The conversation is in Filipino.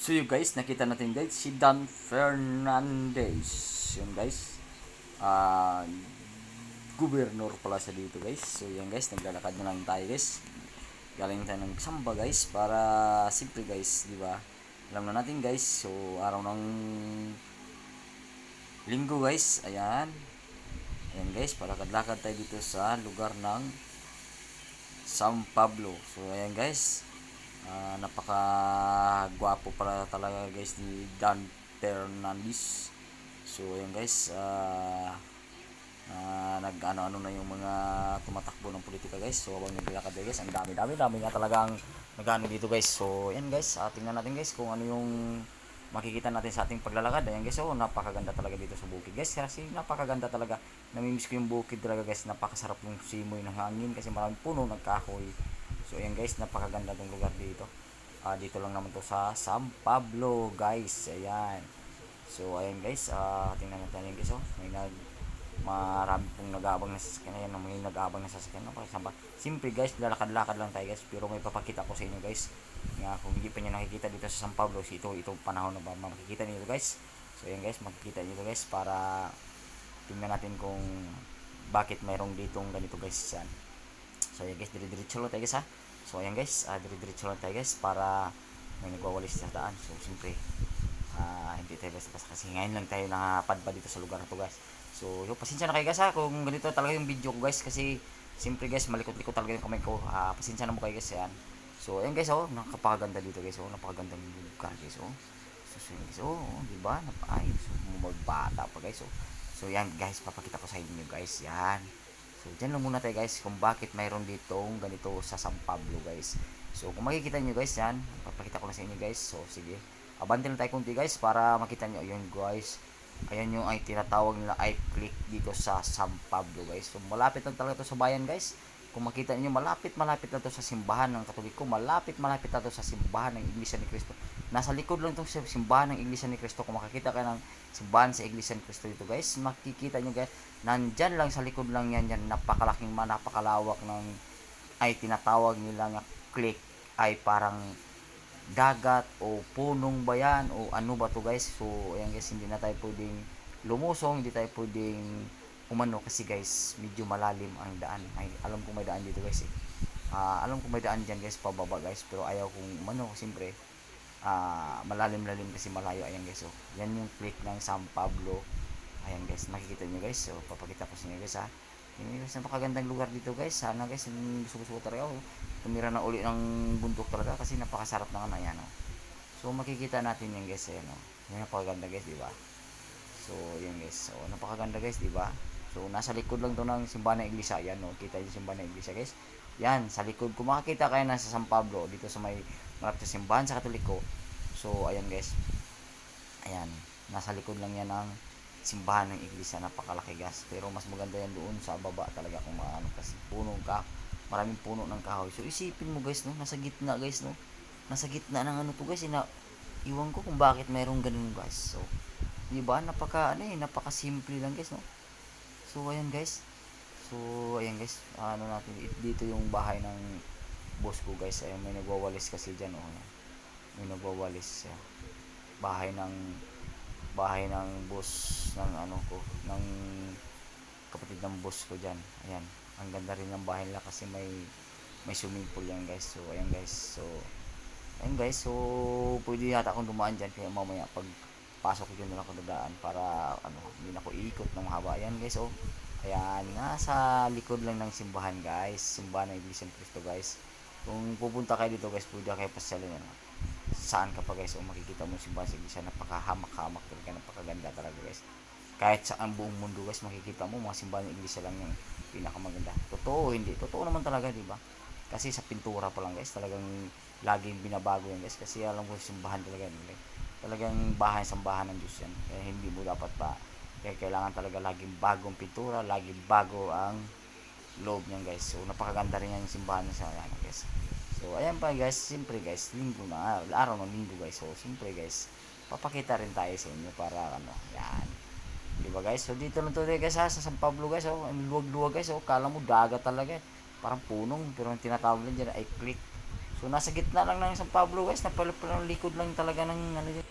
So yun guys, nakita natin guys, si Dan Fernandez. Yun guys. Ah, gobernador pala sa dito guys. So yan guys, naglalakad na lang tayo guys. Galing tayo ng Samba guys para simple guys, di ba? Alam na natin guys. So araw ng linggo guys. Ayan. Ayan guys, palakad-lakad tayo dito sa lugar ng San Pablo. So ayan guys. Napaka gwapo pala talaga guys ni Dan Fernandez. So ayan guys, nag ano na yung mga tumatakbo ng politika guys. So habang naglalakad guys, ang dami nga talagang nagano dito guys. So ayan guys, tingnan natin guys kung ano yung makikita natin sa ating paglalakad. Ayan guys, oh napakaganda talaga dito sa bukid guys. Kasi napakaganda talaga. Namimiss ko yung bukid talaga guys. Napakasarap yung simoy ng hangin kasi maraming puno ng kahoy. So ayan guys, napakaganda tong lugar dito. Dito lang naman to sa San Pablo guys. Ayan. So ayan guys, tingnan natin guys, oh. Marami pong nag-aabang na sasakyan. Ayan, may nag-aabang na sasakyan. Simple guys, lalakad-lakad lang tayo guys. Pero may papakita ko sa inyo guys. Nga, kung hindi pa nyo nakikita dito sa San Pablo, itong panahon na ba makikita nyo guys. So ayan guys, makikita nyo guys para tingnan natin kung bakit mayroong ditong ganito guys. Yan. So ayan guys, dire-diretso lang tayo guys ha. So ayan guys, dire-diretso lang tayo guys para may nagwawalis sa daan. So siyempre, hindi tayo basta-basta kasi ngayon lang tayo nakapadpa dito sa lugar na to guys. So yung pasensya na kayo guys ha kung ganito talaga yung video ko guys kasi siyempre guys malikot-likot talaga yung kamay ko. Pasensya na mo kayo guys yan. So ayan guys, oh napakaganda dito guys, oh napakaganda ng lugar guys, oh. So yun guys, di ba? Napayos. So magbata pa guys, oh. So yan guys, papakita ko sa inyo guys, yan. So dyan lang muna tayo guys kung bakit mayroon ditong ganito sa San Pablo guys. So kung makikita nyo guys yan, papakita ko na sa inyo guys. So sige, abante lang tayo kunti guys para makita nyo. Ayun guys, ayan yung ay tinatawag nila ay click dito sa San Pablo guys. So malapit lang talaga to sa bayan guys. Kung makita niyo malapit na to sa simbahan ng Katoliko, malapit na to sa simbahan ng Iglesia ni Cristo. Nasa likod lang tong simbahan ng Iglesia ni Cristo. Kung makakita ka ng simbahan sa Iglesia ni Cristo dito guys, makikita niyo guys, nandyan lang sa likod lang yan, napakalaking napakalawak ng ay tinatawag nila nga click ay parang dagat o punong bayan o ano ba to guys. So ayan guys, hindi na tayo pwedeng lumusong, hindi tayo pwedeng umano kasi guys medyo malalim ang daan. Ay alam ko may daan dito guys, eh. Alam ko may daan dyan guys pababa guys, pero ayaw kong umano siyempre malalim-lalim kasi malayo. Ayan guys, so yan yung click ng San Pablo. Ayan guys, makikita nyo guys, so papakita ko sa inyo guys ha. Yun guys, napakagandang lugar dito guys. Sana guys, gusto talaga ako tumira na uli ng bundok talaga kasi napakasarap na nga yan, oh. So makikita natin yan guys, ayan, oh. Yan napakaganda guys, di ba? So yan guys, so napakaganda guys, di ba? So nasa likod lang to ng simbahan ng iglesia. Yan, oh, kita yung simbahan ng iglesia guys. Yan, sa likod. Kung makakita kayo nasa San Pablo, dito sa may malapit sa simbahan sa Katoliko. So ayan guys. Ayan, nasa likod lang yan ng simbahan ng iglesia, napakalaki guys. Pero mas maganda yan doon sa baba talaga kung maano kasi maraming puno ng kahoy. So isipin mo guys, no, nasa gitna guys, no. Nasa gitna ng ano to guys, iwan ko kung bakit mayroong ganun guys. So, di ba? Napaka simple lang guys, no. So ayan guys. So ayan guys, ano natin dito yung bahay ng boss ko guys. Ayan, may nagwawalis kasi diyan, oh. May nagwawalis siya. Bahay ng boss ng ano ko, ng kapatid ng boss ko diyan. Ayan, ang ganda rin ng bahay nila kasi may swimming pool yan guys. So ayan guys, so pwede yata akong dumaan diyan kaya mamaya pag pasok ko dyan na ako dadaan para ano, hindi na ako iikot ng mahaba. Ayan guys, oh. Ayan, nasa likod lang ng simbahan guys, simbahan ng Iglesia ni Cristo guys. Kung pupunta kayo dito guys, pwede kayo pasyalan yan, oh. Saan ka pa guys, makikita mo yung simbahan sa iglesia, napakahamak-hamak talaga, napakaganda talaga guys. Kahit sa ang buong mundo guys, makikita mo mga simbahan ng iglesia lang yung pinakamaganda. Totoo, hindi totoo naman talaga, di ba? Kasi sa pintura pa lang guys, talagang laging binabago yan guys, kasi alam ko simbahan talaga nila, talagang bahay sambahan ng Diyos yan, kaya hindi mo dapat pa, kaya kailangan talaga laging bagong pintura, laging bago ang loob niyan guys. So napakaganda rin yan yung simbahan sa ano guys. So ayan pa guys, siyempre guys, linggo na, araw ng linggo guys. So siyempre guys, papakita rin tayo sa inyo para ano, yan. Di ba guys? So dito lang to guys ha, sa San Pablo guys, oh, luwag-luwag guys, oh, kala mo dagat talaga, eh. Parang punong, pero ang tinatawag lang dyan ay click. So nasa gitna lang ng San Pablo guys, napalikod lang talaga ng ano dyan.